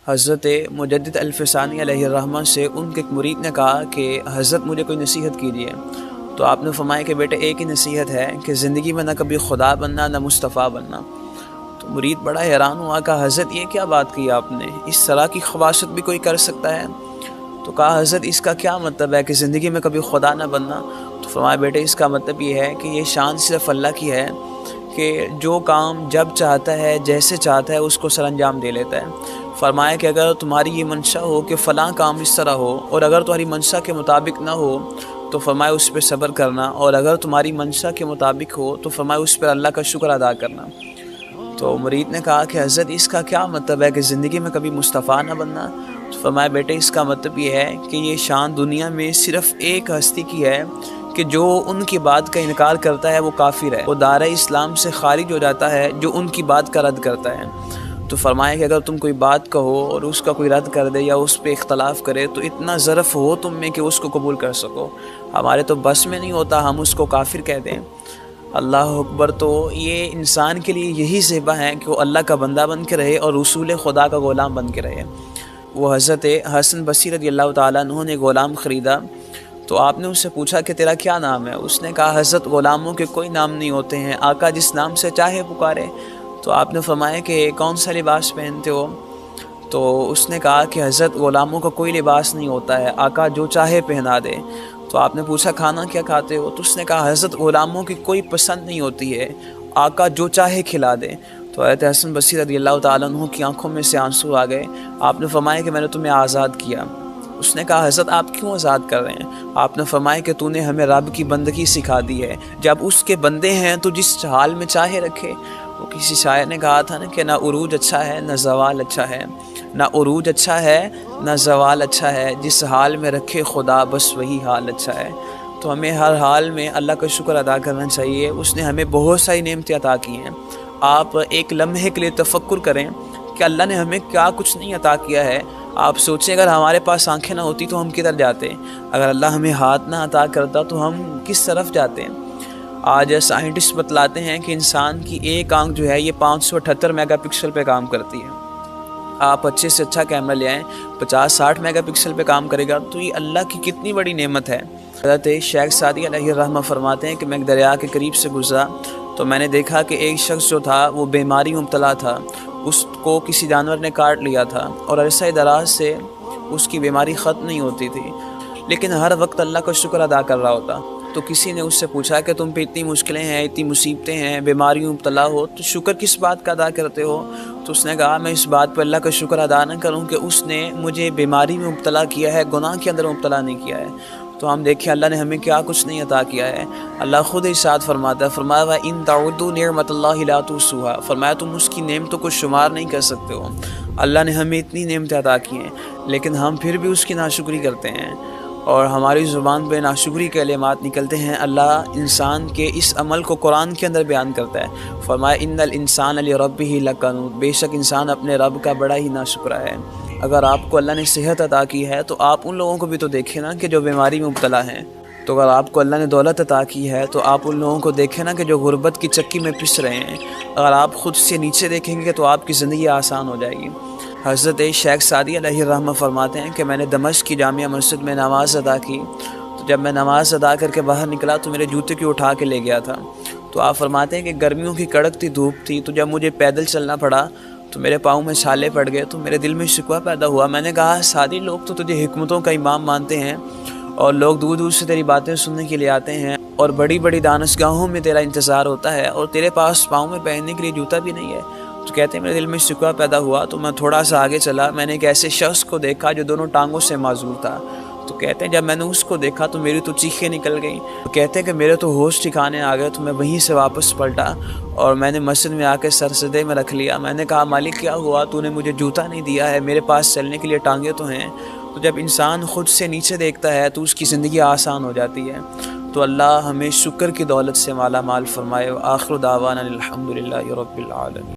حضرت مجدد الفسانی علیہ الرحمہ سے ان کے ایک مرید نے کہا کہ حضرت مجھے کوئی نصیحت کیجیے، تو آپ نے فرمایا کہ بیٹے ایک ہی نصیحت ہے کہ زندگی میں نہ کبھی خدا بننا نہ مصطفیٰ بننا۔ تو مرید بڑا حیران ہوا کہ حضرت یہ کیا بات کی آپ نے، اس طرح کی خواصت بھی کوئی کر سکتا ہے؟ تو کہا حضرت اس کا کیا مطلب ہے کہ زندگی میں کبھی خدا نہ بننا؟ تو فرمایا بیٹے اس کا مطلب یہ ہے کہ یہ شان صرف اللہ کی ہے کہ جو کام جب چاہتا ہے جیسے چاہتا ہے اس کو سر انجام دے لیتا ہے۔ فرمایا کہ اگر تمہاری یہ منشا ہو کہ فلاں کام اس طرح ہو اور اگر تمہاری منشا کے مطابق نہ ہو تو فرمایا اس پہ صبر کرنا، اور اگر تمہاری منشا کے مطابق ہو تو فرمایا اس پر اللہ کا شکر ادا کرنا۔ تو مرید نے کہا کہ حضرت اس کا کیا مطلب ہے کہ زندگی میں کبھی مصطفیٰ نہ بننا؟ تو فرمایا بیٹے اس کا مطلب یہ ہے کہ یہ شان دنیا میں صرف ایک ہستی کی ہے کہ جو ان کی بات کا انکار کرتا ہے وہ کافر ہے، وہ دائرہ اسلام سے خارج ہو جاتا ہے جو ان کی بات کا رد کرتا ہے۔ تو فرمایا کہ اگر تم کوئی بات کہو اور اس کا کوئی رد کر دے یا اس پہ اختلاف کرے تو اتنا ظرف ہو تم میں کہ اس کو قبول کر سکو، ہمارے تو بس میں نہیں ہوتا ہم اس کو کافر کہہ دیں۔ اللہ اکبر! تو یہ انسان کے لیے یہی زیبا ہے کہ وہ اللہ کا بندہ بن کے رہے اور رسول خدا کا غلام بن کے رہے۔ وہ حضرت حسن بصری رضی اللہ تعالیٰ عنہ نے غلام خریدا تو آپ نے اس سے پوچھا کہ تیرا کیا نام ہے؟ اس نے کہا حضرت غلاموں کے کوئی نام نہیں ہوتے ہیں، آقا جس نام سے چاہے پکارے۔ تو آپ نے فرمایا کہ کون سا لباس پہنتے ہو؟ تو اس نے کہا کہ حضرت غلاموں کا کوئی لباس نہیں ہوتا ہے، آقا جو چاہے پہنا دے۔ تو آپ نے پوچھا کھانا کیا کھاتے ہو؟ تو اس نے کہا حضرت غلاموں کی کوئی پسند نہیں ہوتی ہے، آقا جو چاہے کھلا دے۔ تو حضرت حسن بصری رضی اللہ تعالیٰ عنہ کی آنکھوں میں سے آنسو آ گئے۔ آپ نے فرمایا کہ میں نے تمہیں آزاد کیا۔ اس نے کہا حضرت آپ کیوں آزاد کر رہے ہیں؟ آپ نے فرمایا کہ تو نے ہمیں رب کی بندگی سکھا دی ہے، جب اس کے بندے ہیں تو جس حال میں چاہے رکھے۔ وہ کسی شاعر نے کہا تھا نا کہ نہ عروج اچھا ہے نہ زوال اچھا ہے، نہ عروج اچھا ہے نہ زوال اچھا ہے، جس حال میں رکھے خدا بس وہی حال اچھا ہے۔ تو ہمیں ہر حال میں اللہ کا شکر ادا کرنا چاہیے، اس نے ہمیں بہت ساری نعمتیں عطا کی ہیں۔ آپ ایک لمحے کے لیے تفکر کریں کہ اللہ نے ہمیں کیا کچھ نہیں عطا کیا ہے۔ آپ سوچیں اگر ہمارے پاس آنکھیں نہ ہوتی تو ہم کدھر جاتے، اگر اللہ ہمیں ہاتھ نہ عطا کرتا تو ہم کس طرف جاتے۔ آج سائنٹسٹ بتلاتے ہیں کہ انسان کی ایک آنکھ جو ہے یہ 578 میگا پکسل پہ کام کرتی ہے۔ آپ اچھے سے اچھا کیمرہ لے آئیں 50-60 میگا پکسل پہ کام کرے گا، تو یہ اللہ کی کتنی بڑی نعمت ہے۔ حضرت شیخ سعدی علیہ الرحمہ فرماتے ہیں کہ میں ایک دریا کے قریب سے گزرا تو میں نے دیکھا کہ ایک شخص جو تھا وہ بیماری مبتلا تھا، اس کو کسی جانور نے کاٹ لیا تھا اور عرصہ دراز سے اس کی بیماری ختم نہیں ہوتی تھی، لیکن ہر وقت اللہ کا شکر ادا کر رہا ہوتا۔ تو کسی نے اس سے پوچھا کہ تم پہ اتنی مشکلیں ہیں، اتنی مصیبتیں ہیں، بیماری مبتلا ہو، تو شکر کس بات کا ادا کرتے ہو؟ تو اس نے کہا میں اس بات پہ اللہ کا شکر ادا نہ کروں کہ اس نے مجھے بیماری میں مبتلا کیا ہے، گناہ کے اندر مبتلا نہیں کیا ہے۔ تو ہم دیکھیں اللہ نے ہمیں کیا کچھ نہیں عطا کیا ہے۔ اللہ خود ارشاد فرماتا ہے، فرمایا وَإِن تَعُدُّوا نِعْمَتَ اللَّهِ لَا تُحْصُوهَا، فرمایا تم اس کی نعمتوں کو شمار نہیں کر سکتے ہو۔ اللہ نے ہمیں اتنی نعمتیں عطا کی ہیں لیکن ہم پھر بھی اس کی ناشکری کرتے ہیں اور ہماری زبان پہ ناشکری کے کلمات نکلتے ہیں۔ اللہ انسان کے اس عمل کو قرآن کے اندر بیان کرتا ہے، فرمایا ان الانسان لربہ لکنود، بے شک انسان اپنے رب کا بڑا ہی ناشکرا ہے۔ اگر آپ کو اللہ نے صحت عطا کی ہے تو آپ ان لوگوں کو بھی تو دیکھیں نا کہ جو بیماری میں مبتلا ہیں۔ تو اگر آپ کو اللہ نے دولت عطا کی ہے تو آپ ان لوگوں کو دیکھیں نا کہ جو غربت کی چکی میں پس رہے ہیں۔ اگر آپ خود سے نیچے دیکھیں گے تو آپ کی زندگی آسان ہو جائے گی۔ حضرت شیخ سعدی علیہ الرحمہ فرماتے ہیں کہ میں نے دمشق کی جامعہ مسجد میں نماز ادا کی، تو جب میں نماز ادا کر کے باہر نکلا تو میرے جوتے کی اٹھا کے لے گیا تھا۔ تو آپ فرماتے ہیں کہ گرمیوں کی کڑکتی دھوپ تھی، تو جب مجھے پیدل چلنا پڑا تو میرے پاؤں میں چھالے پڑ گئے، تو میرے دل میں شکوہ پیدا ہوا۔ میں نے کہا سادی لوگ تو تجھے حکمتوں کا امام مانتے ہیں اور لوگ دور دور سے تیری باتیں سننے کے لیے آتے ہیں اور بڑی بڑی دانشگاہوں میں تیرا انتظار ہوتا ہے، اور تیرے پاس پاؤں میں پہننے کے لیے جوتا بھی نہیں ہے۔ تو کہتے ہیں میرے دل میں شکوہ پیدا ہوا تو میں تھوڑا سا آگے چلا، میں نے ایک ایسے شخص کو دیکھا جو دونوں ٹانگوں سے معذور تھا۔ تو کہتے ہیں جب میں نے اس کو دیکھا تو میری تو چیخیں نکل گئیں۔ تو کہتے ہیں کہ میرے تو ہوش ٹھکانے آ گئے، تو میں وہیں سے واپس پلٹا اور میں نے مسجد میں آ کے سر سجدے میں رکھ لیا۔ میں نے کہا مالک کیا ہوا، تو نے مجھے جوتا نہیں دیا ہے، میرے پاس چلنے کے لیے ٹانگیں تو ہیں۔ تو جب انسان خود سے نیچے دیکھتا ہے تو اس کی زندگی آسان ہو جاتی ہے۔ تو اللہ ہمیں شکر کی دولت سے مالا مال فرمائے۔ آخر دعوانا الحمدللہ رب العالمین۔